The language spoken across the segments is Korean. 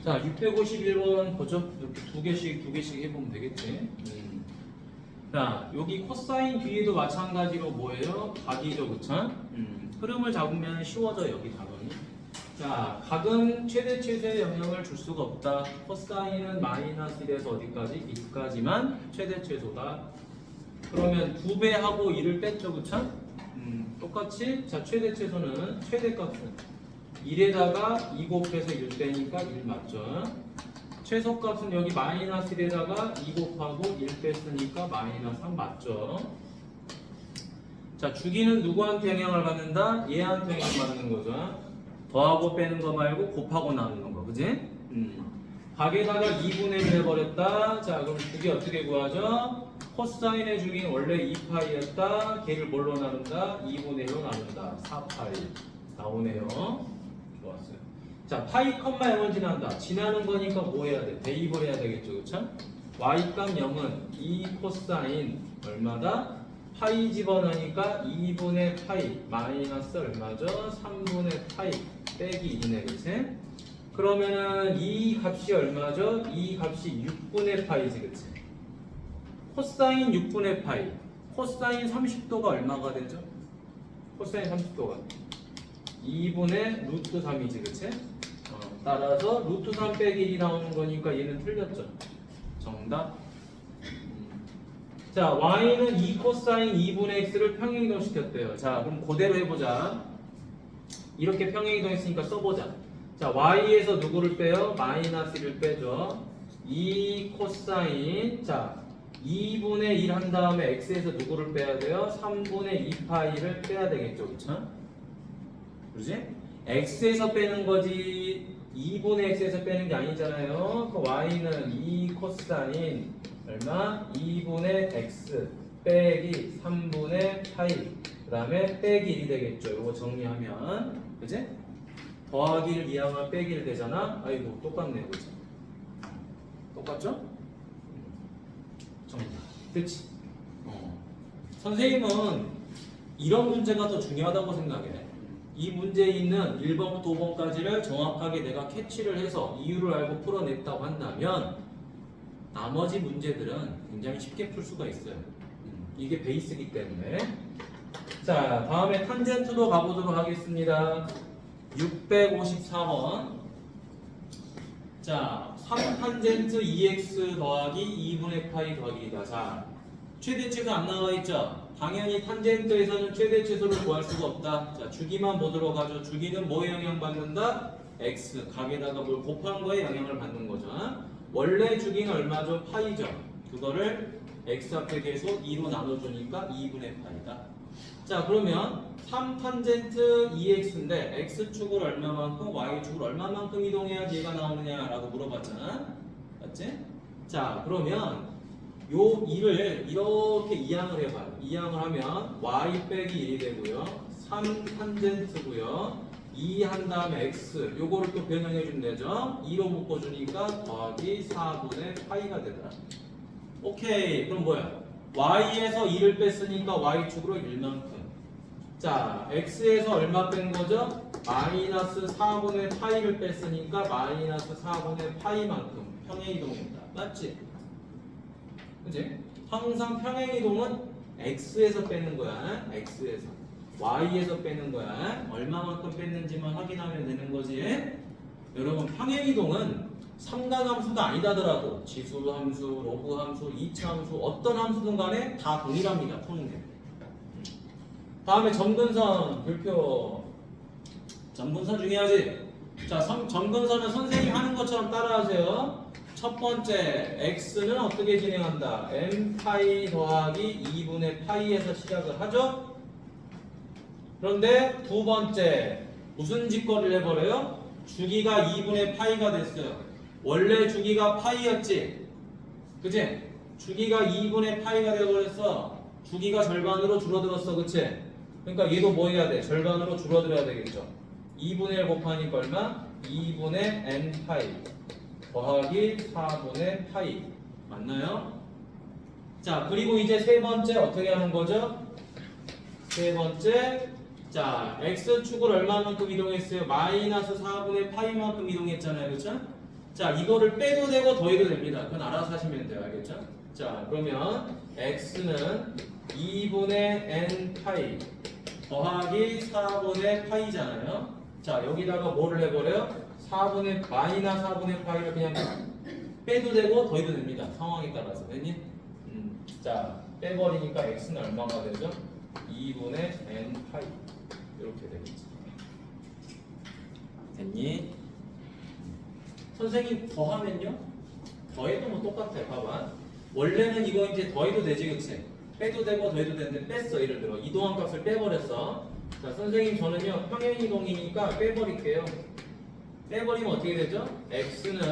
자, 651번 보죠. 이렇게 두 개씩 해보면 되겠지. 자, 여기 코사인 뒤에도 마찬가지로 뭐예요? 각이죠, 그쵸? 흐름을 잡으면 쉬워져, 여기 각은. 자, 각은 최대 최소의 영향을 줄 수가 없다. 코사인은 마이너스 1에서 어디까지? 2까지만 최대 최소다. 그러면 2배하고 1을 뺐죠, 그쵸? 똑같이, 자, 최대 최소는, 최대값은 1에다가 2 곱해서 1 빼니까 1 맞죠? 최소값은 여기 마이너스 1에다가 2 곱하고 1 뺐으니까 마이너스 3 맞죠? 자, 주기는 누구한테 영향을 받는다? 얘한테 영향을 받는 거죠. 더하고 빼는 거 말고 곱하고 나누는 거, 그지? 각에다가 2분의 1 해버렸다. 자, 그럼 주기 어떻게 구하죠? 코사인의 주기는 원래 2파이였다. 걔를 뭘로 나눈다? 2분의 1로 나눈다. 4파이. 나오네요. 좋았어요. 자, 파이 컴마 0을 지난다. 지나는 거니까 뭐 해야 돼? 대입을 해야 되겠죠, 그쵸? y값 0은 2 코사인 얼마다? 파이 집어넣으니까 2분의 파이 마이너스 얼마죠? 3분의 파이 빼기 1이네, 그치? 그러면은 이 값이 얼마죠? 이 값이 6분의 파이지, 그치? 코사인 6분의 파이. 코사인 30도가 얼마가 되죠? 코사인 30도가 2분의 루트 3이지, 그치? 따라서 루트 3 빼기 1이 나오는 거니까 얘는 틀렸죠. 정답. 자, y는 2 코사인 2분의 x를 평행이동 시켰대요. 자, 그럼 그대로 해보자. 이렇게 평행이동 했으니까 써보자. 자, y에서 누구를 빼요? 마이너스 1을 빼죠. 2 코사인, 자, 2분의 1 한 다음에 x에서 누구를 빼야 돼요? 3분의 2파이를 빼야 되겠죠, 그쵸? 그러지? x에서 빼는 거지 2분의 x에서 빼는 게 아니잖아요. 그 y는 2 코사인 얼마? 2분의 x 빼기 3분의 파이 그 다음에 빼기 1이 되겠죠. 이거 정리하면 그지? 더하기를 이항하면 빼기를 되잖아. 아이고 똑같네요, 그죠? 똑같죠? 정답. 그치? 선생님은 이런 문제가 더 중요하다고 생각해. 이 문제에 있는 1번부터 5번까지를 정확하게 내가 캐치를 해서 이유를 알고 풀어냈다고 한다면 나머지 문제들은 굉장히 쉽게 풀 수가 있어요. 이게 베이스이기 때문에. 자, 다음에 탄젠트도 가보도록 하겠습니다. 654번. 자, 3탄젠트 2x 더하기 2분의 파이 더하기 1이다. 자, 최대 최소 안 나와 있죠? 당연히 탄젠트에서는 최대 최소를 구할 수가 없다. 자, 주기만 보도록 하죠. 주기는 뭐에 영향받는다? x. 각에다가 뭘 곱한 거에 영향을 받는 거죠. 원래 주기는 얼마죠? 파이죠. 그거를 x 앞에 계속 2로 나눠주니까 2분의 파이다. 자, 그러면 3탄젠트 2x인데 x축을 얼마만큼, y축을 얼마만큼 이동해야 얘가 나오느냐라고 물어봤잖아. 맞지? 자, 그러면 요 2를 이렇게 이항을 해봐요. 이항을 하면 y 빼기 1이 되고요. 3탄젠트고요. 2 한 다음에 x 요거를 또 변형해 주면 되죠. 2로 묶어주니까 더하기 4분의 파이가 되더라. 오케이. 그럼 뭐야? y에서 2를 뺐으니까 y축으로 1만큼. 자, x에서 얼마 뺀 거죠? 마이너스 4분의 파이를 뺐으니까 마이너스 4분의 파이만큼 평행이동입니다. 맞지? 그치? 항상 평행이동은 x에서 빼는 거야. x에서. y에서 빼는 거야. 얼마만큼 뺐는지만 확인하면 되는 거지. 여러분, 평행이동은 삼각함수가 아니다더라도 지수함수, 로그함수, 이차함수 어떤 함수든 간에 다 동일합니다. 푸는 다음에 점근선 별표. 점근선 중요하지? 자, 점근선은 선생님이 하는 것처럼 따라하세요. 첫 번째 x는 어떻게 진행한다? m파이 더하기 2분의 파이에서 시작을 하죠. 그런데 두 번째 무슨 짓거리를 해버려요? 주기가 2분의 파이가 됐어요. 원래 주기가 파이였지? 그치? 주기가 2분의 파이가 되어버렸어. 주기가 절반으로 줄어들었어. 그치? 그러니까 얘도 뭐 해야 돼? 절반으로 줄어들어야 되겠죠. 2분의 1 곱하니까 얼마? 2분의 n파이 더하기 4분의 파이. 맞나요? 자, 그리고 이제 세 번째 어떻게 하는 거죠? 세 번째, 자, x축을 얼마만큼 이동했어요? 마이너스 4분의 파이만큼 이동했잖아요. 그렇죠? 자, 이거를 빼도 되고 더해도 됩니다. 그건 알아서 하시면 돼요. 알겠죠? 자, 그러면 x는 2분의 n 파이 더하기 4분의 파이잖아요. 자, 여기다가 뭐를 해버려요? 4분의 마이너스 4분의 파이를 그냥 빼도 되고 더해도 됩니다. 상황에 따라서. 됐니? 자, 빼버리니까 x는 얼마가 되죠? 2분의 n 파이 이렇게 되겠지. 됐니? 선생님 더하면요? 더해도 뭐 똑같아요. 봐봐. 원래는 이거 이제 더해도 되지, 그치? 빼도 되고 더해도 되는데 뺐어. 예를 들어 이동한 값을 빼버렸어. 자, 선생님 저는요 평행이동이니까 빼버릴게요. 빼버리면 어떻게 되죠? x는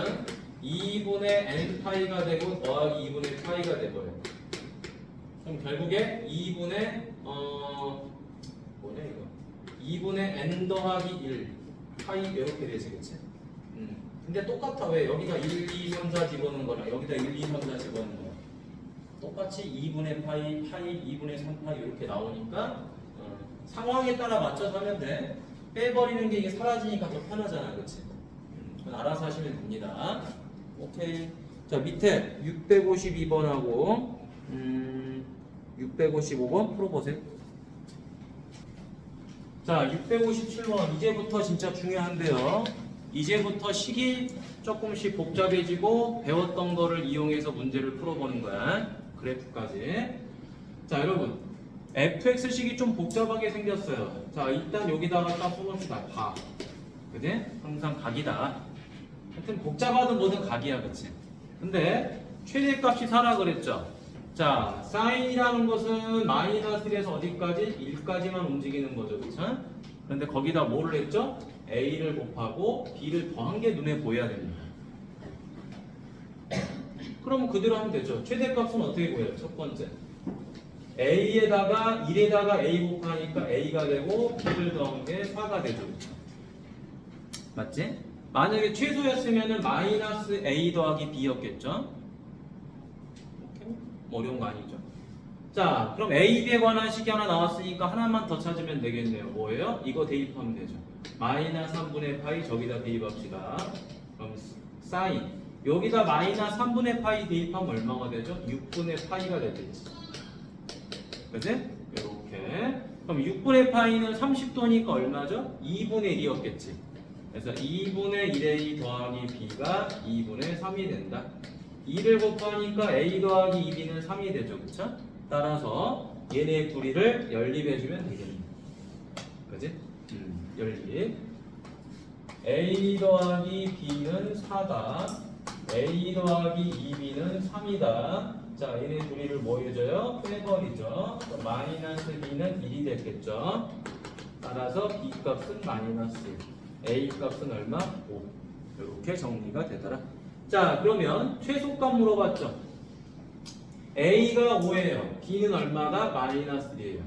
2분의 n 파이가 되고 더하기 2분의 파이가 돼버려요. 그럼 결국에 2분의 뭐냐 이거 2분의 n 더하기 1 파이 이렇게 되지, 그치? 근데 똑같아. 왜? 여기가 1, 2, 3, 4 집어넣은 거랑 여기다 1, 2, 3, 4 집어넣은 거랑 똑같이 2분의 파이, 파이, 2분의 3파이 이렇게 나오니까 상황에 따라 맞춰서 하면 돼. 빼버리는 게 이게 사라지니까 더 편하잖아, 그치? 그건 알아서 하시면 됩니다. 오케이. 자, 밑에 652번하고 655번 풀어보세요. 자, 657번 이제부터 진짜 중요한데요. 이제부터 식이 조금씩 복잡해지고 배웠던 거를 이용해서 문제를 풀어보는 거야. 그래프까지. 자, 여러분 fx식이 좀 복잡하게 생겼어요. 자, 일단 여기다가 딱 써봅시다. 각. 그지? 항상 각이다. 하여튼 복잡하든 뭐든 각이야, 그치? 근데 최대값이 4라 그랬죠? 자, 사인이라는 것은 마이너스 1에서 어디까지? 1까지만 움직이는 거죠, 그쵸? 그런데 거기다 뭐를 했죠? a를 곱하고 b를 더한 게 눈에 보여야 됩니다. 그럼 그대로 하면 되죠. 최대값은 어떻게 구해요? 첫 번째 a에다가 1에다가 a 곱하니까 a가 되고 b를 더한 게 4가 되죠, 그쵸? 맞지? 만약에 최소였으면 마이너스 a 더하기 b였겠죠? 어려운 거 아니죠? 자, 그럼 a, b에 관한 식이 하나 나왔으니까 하나만 더 찾으면 되겠네요. 뭐예요? 이거 대입하면 되죠. 마이너스 3분의 파이 저기다 대입합시다. 그럼 사인 여기다 마이너스 3분의 파이 대입하면 얼마가 되죠? 6분의 파이가 되겠지. 그치? 이렇게. 그럼 6분의 파이는 30도니까 얼마죠? 2분의 1이었겠지. 그래서 2분의 1a 더하기 b가 2분의 3이 된다. 2를 곱하니까 a 더하기 2b는 3이 되죠. 그쵸? 따라서 얘네 둘이를 연립해주면 되겠네. 그치? 연립. a 더하기 b는 4다. a 더하기 2b는 3이다. 자, 얘네 둘이를 뭐 해줘요? 빼버리죠. 마이너스 b는 1이 됐겠죠. 따라서 b 값은 마이너스 1. a 값은 얼마? 5. 이렇게 정리가 되더라. 자, 그러면 최소값 물어봤죠. A가 5예요. B는 얼마다? 마이너스 1이에요.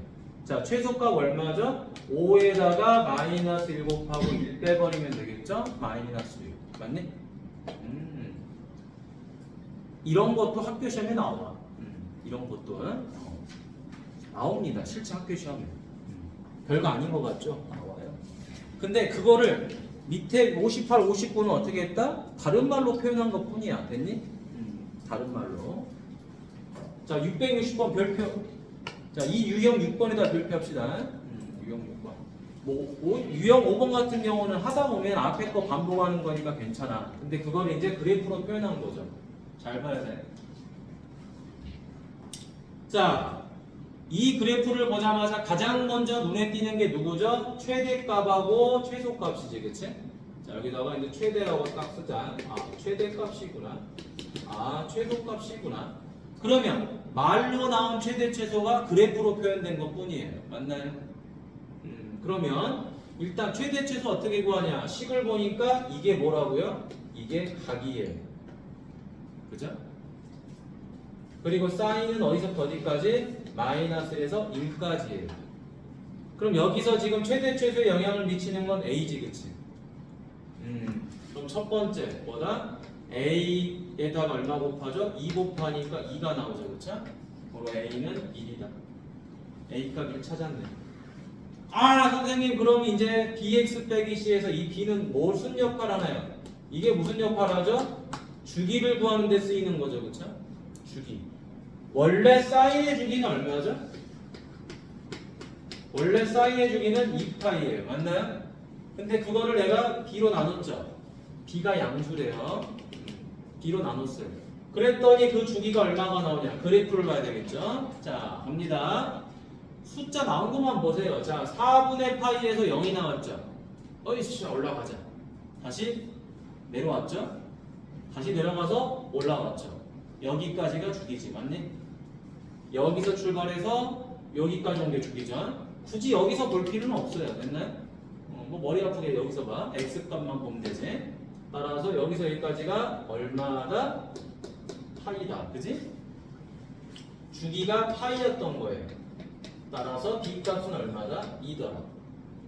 자, 최소값 얼마죠? 5에다가 마이너스 1 곱하고 1 빼버리면 되겠죠? 마이너스 1. 맞니? 이런 것도 학교 시험에 나와. 이런 것도 나옵니다. 실제 학교 시험에. 별거 아닌 것 같죠? 나와요. 근데 그거를 밑에 58, 59는 어떻게 했다? 다른 말로 표현한 것 뿐이야. 됐니? 다른 말로. 자, 660번 별표. 자, 이 유형 6번에다 별표합시다. 유형 6번. 뭐, 유형 5번 같은 경우는 하다 보면 앞에 거 반복하는 거니까 괜찮아. 근데 그걸 이제 그래프로 표현한 거죠. 잘 봐야 돼. 자, 이 그래프를 보자마자 가장 먼저 눈에 띄는 게 누구죠? 최대값하고 최소값이지, 그치? 자, 여기다가 이제 최대라고 딱 쓰자. 아, 최대값이구나. 아, 최소값이구나. 그러면 말로 나온 최대 최소가 그래프로 표현된 것 뿐이에요. 맞나요? 그러면 일단 최대 최소 어떻게 구하냐? 식을 보니까 이게 뭐라고요? 이게 각이에요. 그죠? 그리고 사인은 어디서부터 어디까지? 마이너스 1에서 1까지예요. 그럼 여기서 지금 최대 최소에 영향을 미치는 건 a지, 그치? 그럼 첫 번째 뭐다? a에다가 얼마 곱하죠? 2 곱하니까 2가 나오죠, 그쵸? 그리고 a는 1이다. a 값 1 찾았네. 아, 선생님 그럼 이제 bx 빼기 c에서 이 b는 무슨 역할 하나요? 이게 무슨 역할을 하죠? 주기를 구하는 데 쓰이는 거죠. 그쵸? 주기. 원래 사인의 주기는 얼마죠? 원래 사인의 주기는 2파이예요. 맞나요? 근데 그거를 내가 b로 나눴죠. b가 양수래요. b로 나눴어요. 그랬더니 그 주기가 얼마가 나오냐? 그래프를 봐야 되겠죠. 자, 갑니다. 숫자 나온 것만 보세요. 자, 4분의 파이에서 0이 나왔죠. 어이씨, 올라가자. 다시 내려왔죠. 다시 내려가서 올라왔죠. 여기까지가 주기지, 맞니? 여기서 출발해서 여기까지 온 게 주기죠. 굳이 여기서 볼 필요는 없어요. 됐나요? 뭐 머리 아프게 여기서 봐. x값만 보면 되지. 따라서 여기서 여기까지가 얼마다? 파이다. 그지? 주기가 파이였던 거예요. 따라서 b값은 얼마다? 2더라.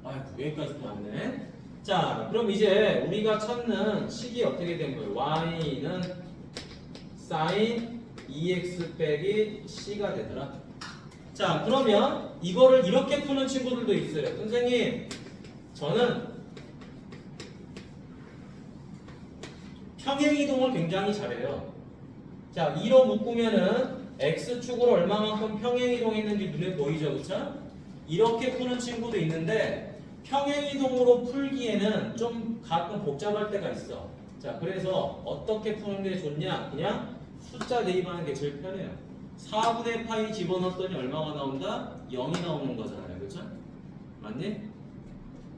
아이고, 여기까지도 왔네. 자, 그럼 이제 우리가 찾는 식이 어떻게 된 거예요? y는 sin 2x 빼기 c가 되더라. 자, 그러면 이거를 이렇게 푸는 친구들도 있어요. 선생님, 저는 평행이동을 굉장히 잘해요. 자, 2로 묶으면은 x축으로 얼마만큼 평행이동했는지 눈에 보이죠, 그쵸? 이렇게 푸는 친구도 있는데 평행이동으로 풀기에는 좀 가끔 복잡할 때가 있어. 자, 그래서 어떻게 푸는 게 좋냐? 그냥 숫자 대입하는 게 제일 편해요. 4분의 파이 집어넣었더니 얼마가 나온다? 0이 나오는 거잖아요, 그쵸? 맞니?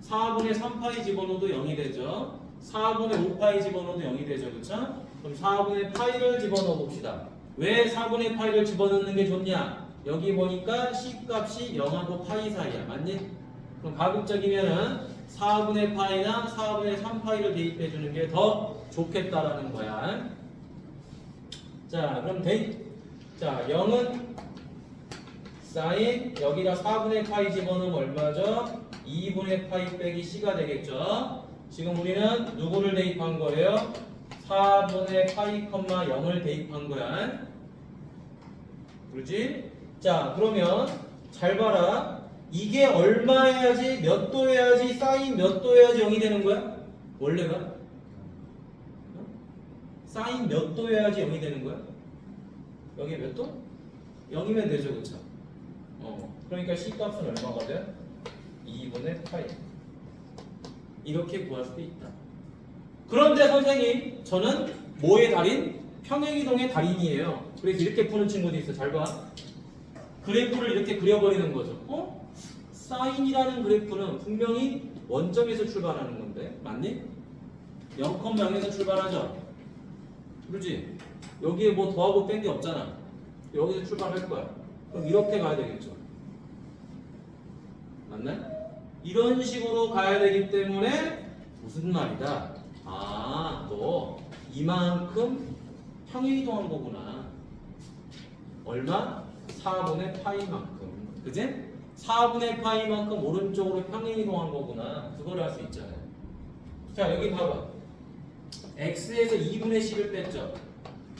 4분의 3파이 집어넣어도 0이 되죠. 4분의 5파이 집어넣어도 0이 되죠, 그쵸? 그럼 4분의 파이를 집어넣어 봅시다. 왜 4분의 파이를 집어넣는 게 좋냐? 여기 보니까 C값이 0하고 파이 사이야. 맞니? 그럼 가급적이면은 4분의 파이나 4분의 3파이를 대입해 주는 게 더 좋겠다라는 거야. 자, 그럼 자, 0은 사인 여기다 4분의 파이 집어넣으면 얼마죠? 2분의 파이 빼기 C가 되겠죠? 지금 우리는 누구를 대입한 거예요? 4분의 파이, 0을 대입한 거야. 그렇지? 자, 그러면 잘 봐라. 이게 얼마 해야지, 몇 도 해야지, 사인 몇 도 해야지 0이 되는 거야? 원래가? 사인 몇 도 해야지 0이 되는 거야? 여기 몇 도? 0이면 되죠, 그쵸? 그러니까 C값은 얼마가 돼? 2분의 파이. 이렇게 구할 수도 있다. 그런데 선생님, 저는 뭐의 달인? 평행이동의 달인이에요. 그래서 이렇게 푸는 친구도 있어. 잘 봐. 그래프를 이렇게 그려버리는 거죠. 사인이라는 그래프는 분명히 원점에서 출발하는 건데, 맞니? 0,0에서 출발하죠. 그렇지? 여기에 뭐 더하고 뺀 게 없잖아. 여기서 출발할 거야. 그럼 이렇게 가야 되겠죠. 맞나요? 이런 식으로 가야 되기 때문에 무슨 말이다? 아, 너 이만큼 평행이동한 거구나. 얼마? 4분의 파이만큼. 그지? 4분의 파이만큼 오른쪽으로 평행이동한 거구나. 그걸 알 수 있잖아요. 자, 여기 봐봐. x에서 2분의 10을 뺐죠.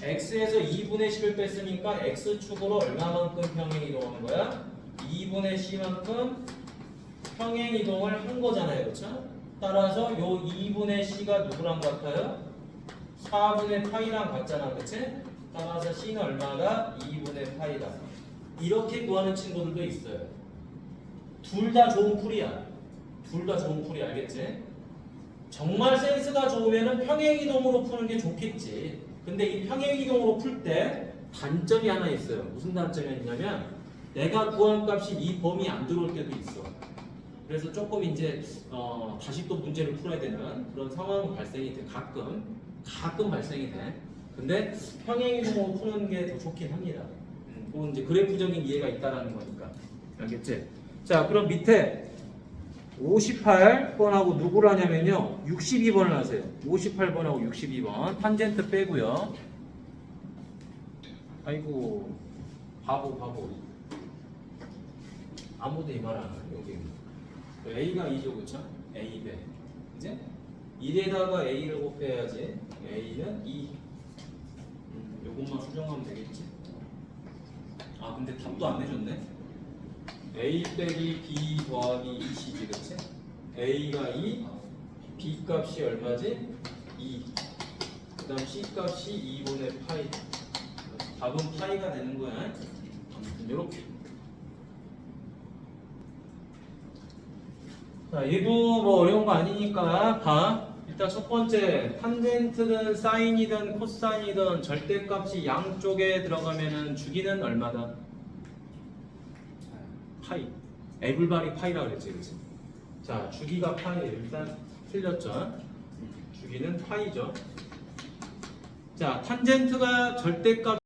x에서 2분의 10을 뺐으니까 x축으로 얼마만큼 평행이동한 거야? 2분의 c만큼 평행이동을 한 거잖아요. 그렇죠? 따라서 요 2분의 c가 누구랑 같아요? 4분의 파이랑 같잖아. 그치? 따라서 c는 얼마가? 2분의 파이다. 이렇게 구하는 친구들도 있어요. 둘 다 좋은 풀이야. 둘 다 좋은 풀이 알겠지? 정말 센스가 좋으면 평행이동으로 푸는 게 좋겠지. 근데 이 평행이동으로 풀 때 단점이 하나 있어요. 무슨 단점이 있냐면 내가 구한 값이 이 범위 안 들어올 때도 있어. 그래서 조금 이제 다시 또 문제를 풀어야 되는 그런 상황이 발생이 돼. 가끔 발생이 돼. 근데 평행이동으로 푸는 게 더 좋긴 합니다. 그건 이제 그래프적인 이해가 있다라는 거니까. 알겠지? 자, 그럼 밑에 58번하고 누구를 하냐면요. 62번을 하세요. 58번하고 62번. 탄젠트 빼고요. 아이고, 바보. 아무도 이 말 안 하네, 여기. A가 2죠, 그쵸? A 배. 이제 1에다가 A를 곱해야지. A는 2. 요것만 수정하면 되겠지. 아, 근데 답도 안 내줬네. A 빼기 B 더하기 2C지, 그치? A가 2, B 값이 얼마지? 2. 그 다음 C 값이 2분의 파이. 답은 파이가 되는 거야. 아무튼 요렇게. 자, 얘도 뭐 어려운 거 아니니까 봐. 일단 첫 번째, 탄젠트든 사인이든 코사인이든 절대값이 양쪽에 들어가면은 주기는 얼마다? 파이. 에블바리 파이라 그랬지, 그치? 자, 주기가 파이. 일단 틀렸죠? 주기는 파이죠. 자, 탄젠트가 절대값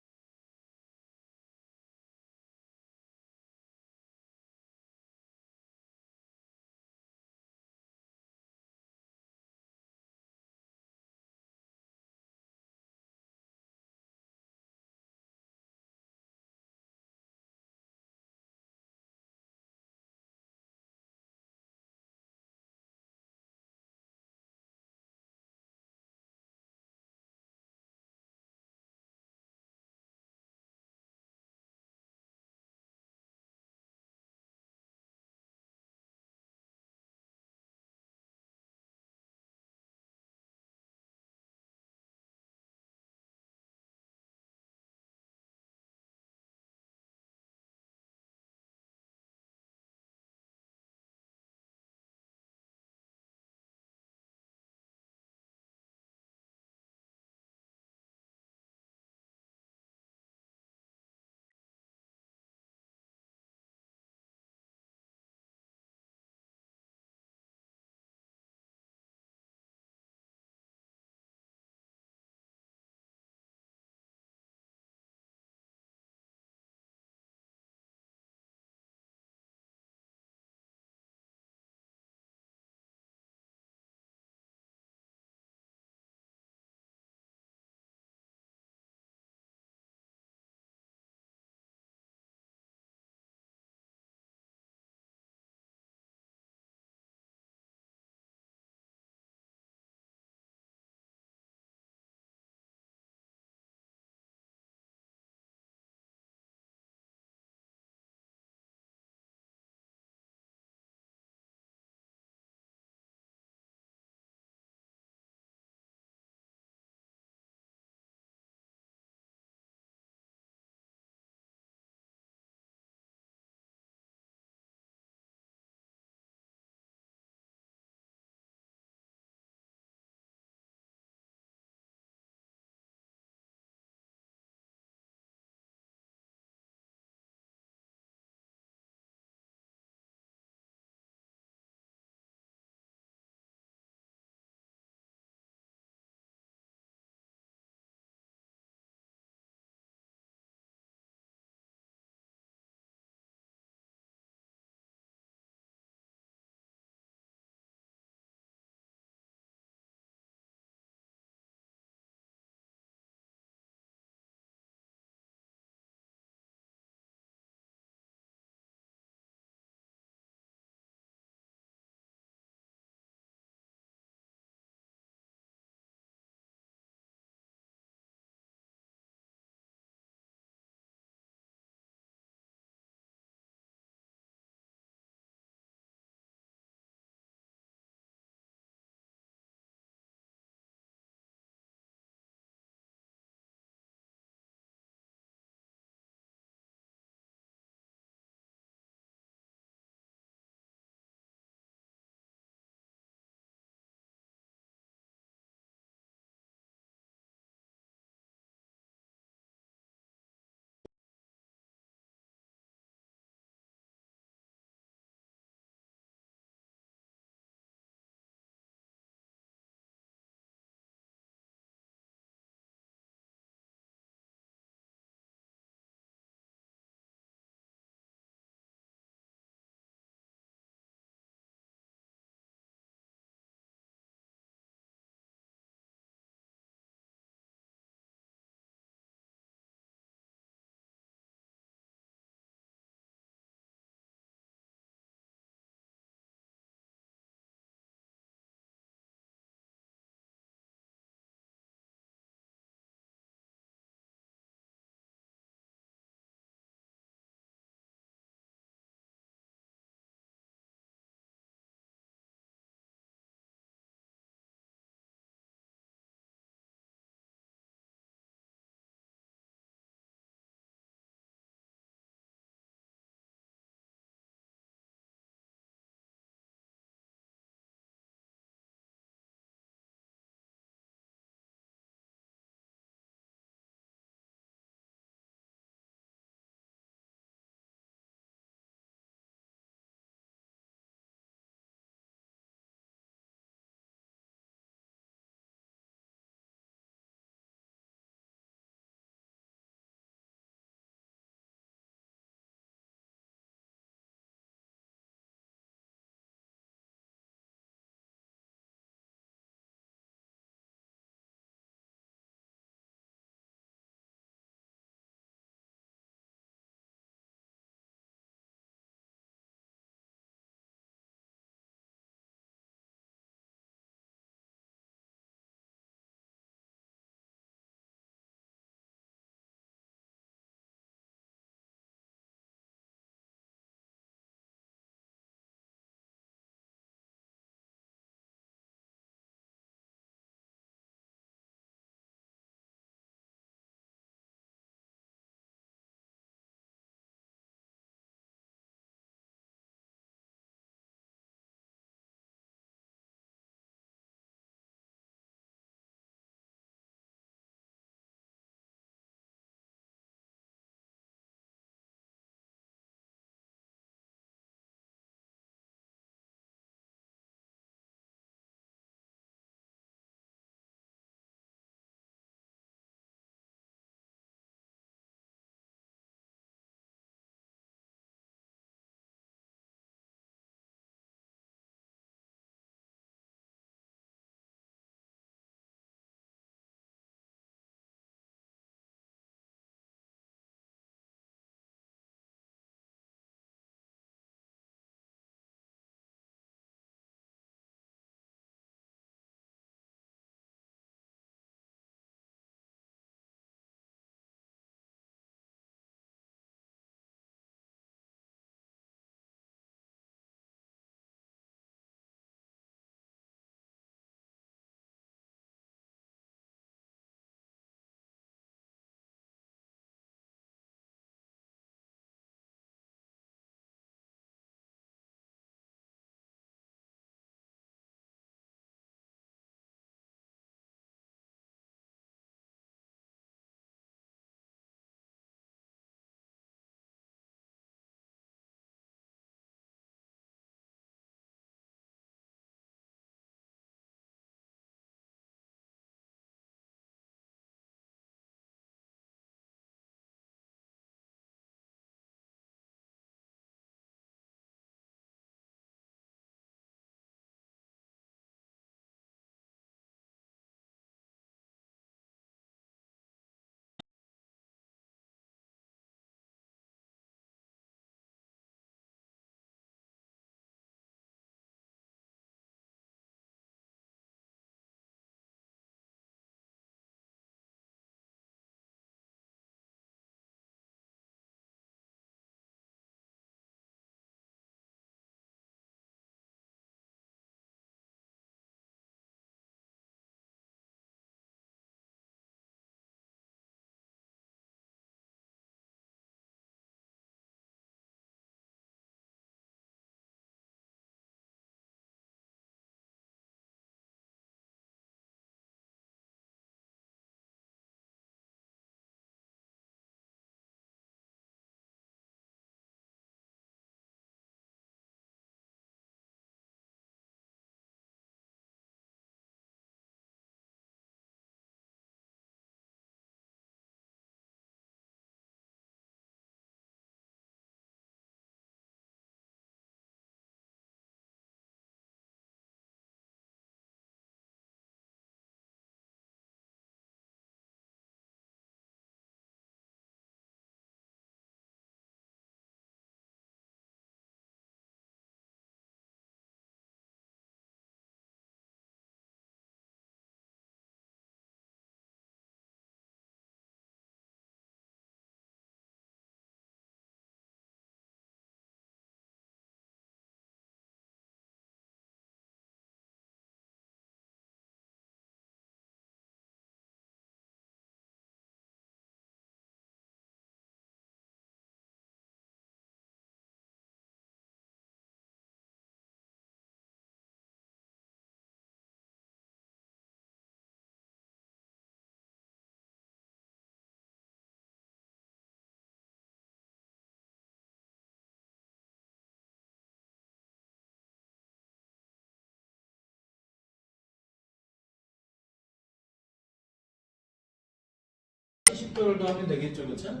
70도를 더하면 되겠죠, 그쵸?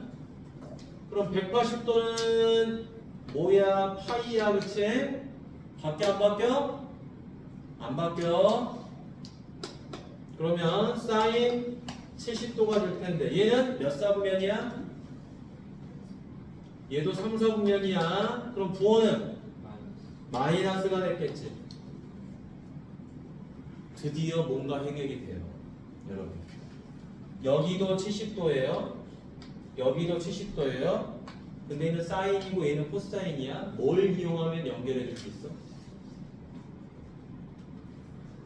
그럼 180도는 뭐야? 파이야, 그치? 바뀌어, 안 바뀌어? 안 바뀌어. 그러면 사인 70도가 될 텐데 얘는 몇 사분면이야? 얘도 3, 4분면이야. 그럼 부호는 마이너스가 됐겠지. 드디어 뭔가 해결이 돼요, 여러분. 여기도 70도예요. 여기도 70도예요. 근데 얘는 사인이고 얘는 코사인이야. 뭘 이용하면 연결해 줄 수 있어?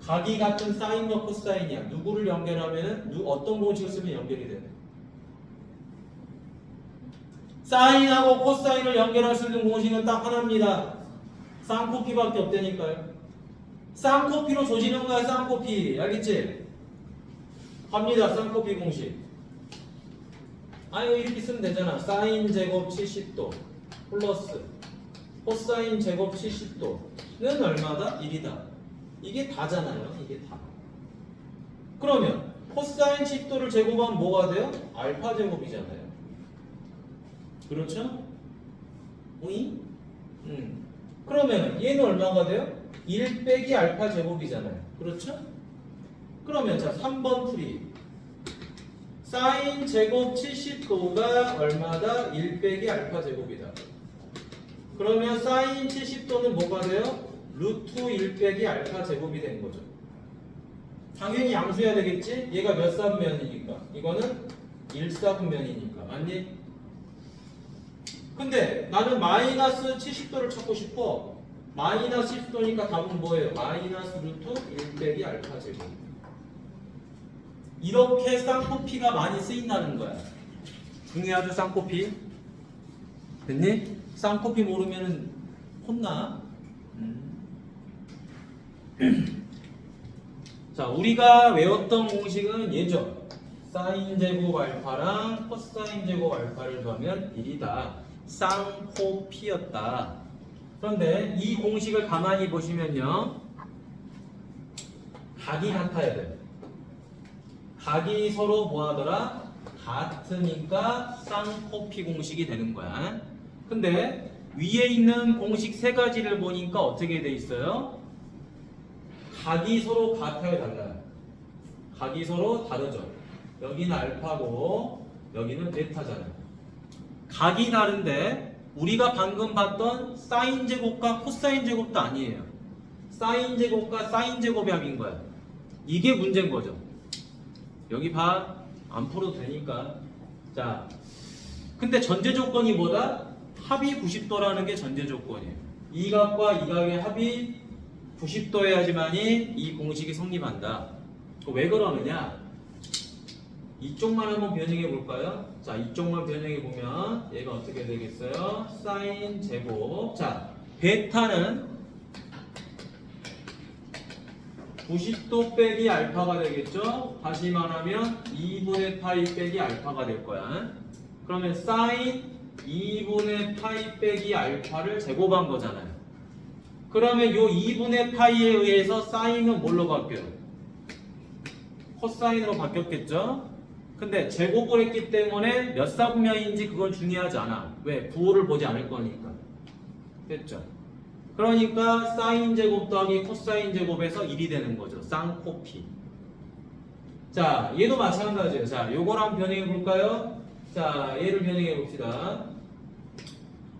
각이 같은 사인과 코사인이야. 누구를 연결하면은 어떤 공식을 쓰면 연결이 되네? 사인하고 코사인을 연결할 수 있는 공식은 딱 하나입니다. 쌍코피밖에 없다니까요. 쌍코피로 조지는 거야, 쌍코피. 알겠지? 갑니다, 쌍코피 공식. 아유, 이렇게 쓰면 되잖아. 사인 제곱 70도 플러스 코사인 제곱 70도는 얼마다? 1이다. 이게 다잖아요. 이게 다. 그러면 코사인 10도를 제곱하면 뭐가 돼요? 알파 제곱이잖아요. 그렇죠? 오잉? 그러면 얘는 얼마가 돼요? 1 빼기 알파 제곱이잖아요. 그렇죠? 그러면 자 3번 풀이 사인 제곱 70도가 얼마다? 1 빼기 알파 제곱이다. 그러면 사인 70도는 뭐가 돼요? 루트 1 빼기 알파 제곱이 된 거죠. 당연히 양수해야 되겠지? 얘가 몇 사분면이니까? 이거는 1사분면이니까. 맞니? 근데 나는 마이너스 70도를 찾고 싶어. 마이너스 10도니까 답은 뭐예요? 마이너스 루트 1 빼기 알파 제곱. 이렇게 쌍코피가 많이 쓰인다는 거야. 중요하죠, 쌍코피? 됐니? 쌍코피 모르면은 혼나. 자, 우리가 외웠던 공식은 얘죠. 사인 제곱 알파랑 코사인 제곱 알파를 더하면 1이다. 쌍코피였다. 그런데 이 공식을 가만히 보시면요, 각이 같아야 돼요. 각이 서로 뭐하더라? 같으니까 쌍코피 공식이 되는 거야. 근데 위에 있는 공식 세 가지를 보니까 어떻게 돼 있어요? 각이 서로 같아요, 달라요? 각이 서로 다르죠. 여기는 알파고 여기는 베타잖아요. 각이 다른데 우리가 방금 봤던 사인 제곱과 코사인 제곱도 아니에요. 사인 제곱과 사인 제곱의 합인 거야. 이게 문제인 거죠. 여기 봐. 안 풀어도 되니까. 자, 근데 전제 조건이 뭐다? 합이 90도라는 게 전제 조건이에요. 이 각과 이 각의 합이 90도여야지만이 이 공식이 성립한다. 왜 그러느냐? 이쪽만 한번 변형해 볼까요? 자, 이쪽만 변형해 보면 얘가 어떻게 되겠어요? 사인 제곱. 자, 베타는 90도 빼기 알파가 되겠죠? 다시 말하면 2분의 파이 빼기 알파가 될 거야. 그러면 사인 2분의 파이 빼기 알파를 제곱한 거잖아요. 그러면 요 2분의 파이에 의해서 사인은 뭘로 바뀌어요? 코사인으로 바뀌었겠죠? 근데 제곱을 했기 때문에 몇 사분면인지 그건 중요하지 않아. 왜? 부호를 보지 않을 거니까. 됐죠? 그러니까 사인 제곱 더하기 코사인 제곱에서 1이 되는 거죠. 쌍코피. 자, 얘도 마찬가지예요. 자, 요걸 한번 변형해 볼까요? 자, 얘를 변형해 봅시다.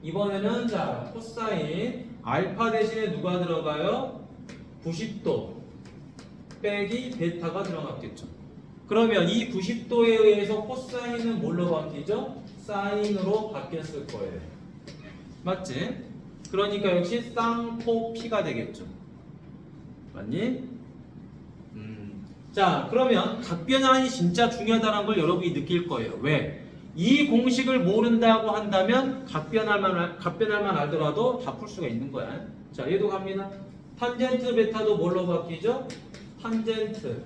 이번에는 자, 코사인 알파 대신에 누가 들어가요? 90도 빼기 베타가 들어갔겠죠. 그러면 이 90도에 의해서 코사인은 뭘로 바뀌죠? 사인으로 바뀌었을 거예요. 맞지? 그러니까 역시 쌍코피가 되겠죠. 맞니? 자, 그러면 각변환이 진짜 중요하다는 걸 여러분이 느낄 거예요. 왜? 이 공식을 모른다고 한다면 각변환만 알더라도 다 풀 수가 있는 거야. 자, 얘도 갑니다. 탄젠트 베타도 뭘로 바뀌죠? 탄젠트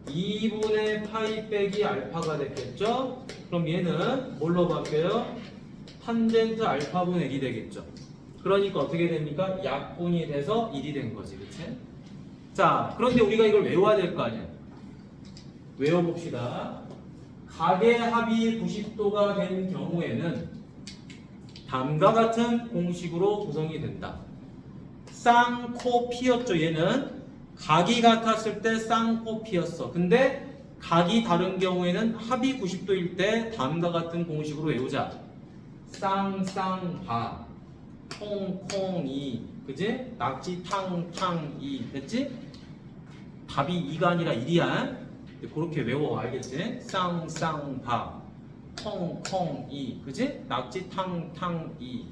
2분의 파이 빼기 알파가 됐겠죠? 그럼 얘는 뭘로 바뀌어요? 탄젠트 알파분의 1이 되겠죠. 그러니까 어떻게 됩니까? 약분이 돼서 1이 된 거지, 그치? 자, 그런데 우리가 이걸 외워야 될 거 아니야. 외워봅시다. 각의 합이 90도가 된 경우에는 다음과 같은 공식으로 구성이 된다. 쌍코피였죠. 얘는 각이 같았을 때 쌍코피였어. 근데 각이 다른 경우에는 합이 90도일 때 다음과 같은 공식으로 외우자. 쌍쌍바 콩콩이 그지? 낙지 탕탕이 됐지? 답이 2가 아니라 1이야. 그렇게 외워 알겠지? 쌍쌍바 콩콩이 그지? 낙지 탕탕이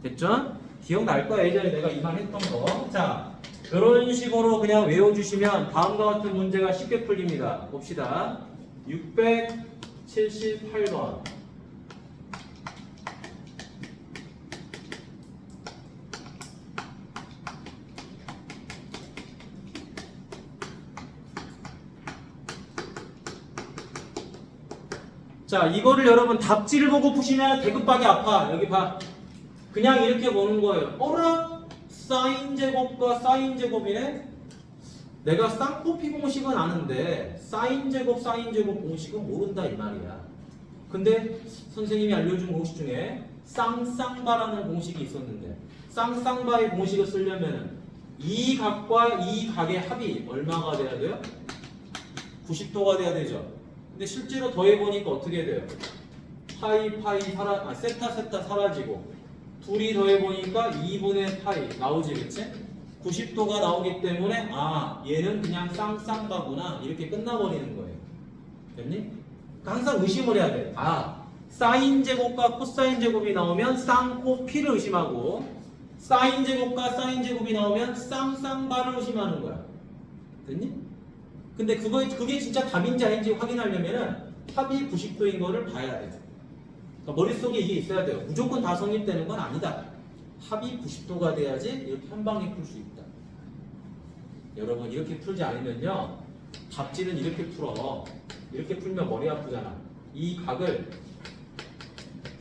됐죠? 기억날 거야. 예전에 내가 이만 했던 거. 자, 그런 식으로 그냥 외워주시면 다음과 같은 문제가 쉽게 풀립니다. 봅시다. 678번. 자, 이거를 여러분 답지를 보고 푸시면 대급박이 아파. 여기 봐. 그냥 이렇게 보는 거예요. 어라? 사인 제곱과 사인 제곱이네? 내가 쌍코피 공식은 아는데 사인 제곱 공식은 모른다 이 말이야. 근데 선생님이 알려준 공식 중에 쌍쌍바라는 공식이 있었는데 쌍쌍바의 공식을 쓰려면 이 각과 이 각의 합이 얼마가 돼야 돼요? 90도가 돼야 되죠. 근데 실제로 더해보니까 어떻게 돼요? 파이 세타 사라지고 둘이 더해보니까 2분의 파이 나오지 그치? 90도가 나오기 때문에 아 얘는 그냥 쌍쌍바구나 이렇게 끝나버리는 거예요. 됐니? 항상 의심을 해야 돼. 아 사인 제곱과 코사인 제곱이 나오면 쌍코피를 의심하고 사인 제곱과 사인 제곱이 나오면 쌍쌍바를 의심하는 거야. 됐니? 근데 그게 진짜 답인지 아닌지 확인하려면은 합이 90도인 거를 봐야 돼. 그러니까 머릿속에 이게 있어야 돼요. 무조건 다 성립되는 건 아니다. 합이 90도가 돼야지 이렇게 한 방에 풀 수 있다. 여러분 이렇게 풀지 않으면요. 답지는 이렇게 풀어. 이렇게 풀면 머리 아프잖아. 이 각을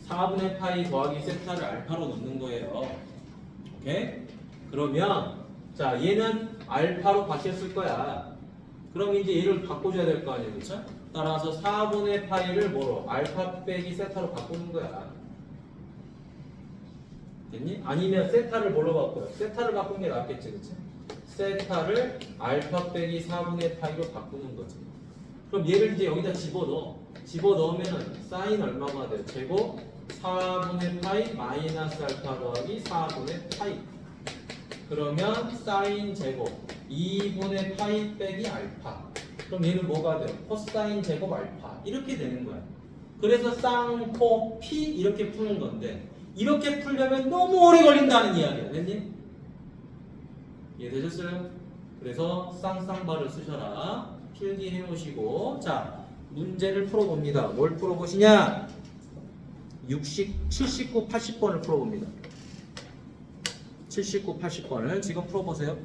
4분의 파이 더하기 세타를 알파로 넣는 거예요. 오케이? 그러면 자 얘는 알파로 바뀌었을 거야. 그럼 이제 얘를 바꿔줘야 될 거 아니에요, 그렇죠? 따라서 4분의 파이를 뭐로? 알파 빼기 세타로 바꾸는 거야. 됐니? 아니면 세타를 뭘로 바꿔요? 세타를 바꾸는 게 낫겠지, 그렇지? 세타를 알파 빼기 4분의 파이로 바꾸는 거지. 그럼 얘를 이제 여기다 집어넣어. 집어넣으면은 사인 얼마가 돼요? 제곱 4분의 파이 마이너스 알파 더하기 4분의 파이. 그러면 사인 제곱 2분의 파이 빼기 알파. 그럼 얘는 뭐가 돼요? 코사인 제곱 알파. 이렇게 되는 거야. 그래서 쌍코피 이렇게 푸는 건데 이렇게 풀려면 너무 오래 걸린다는 이야기야. 됐니? 이해되셨어요? 그래서 쌍쌍바를 쓰셔라. 필기해 놓으시고 자 문제를 풀어봅니다. 뭘 풀어보시냐? 79, 80번을 풀어봅니다. 79, 80번을 지금 풀어보세요.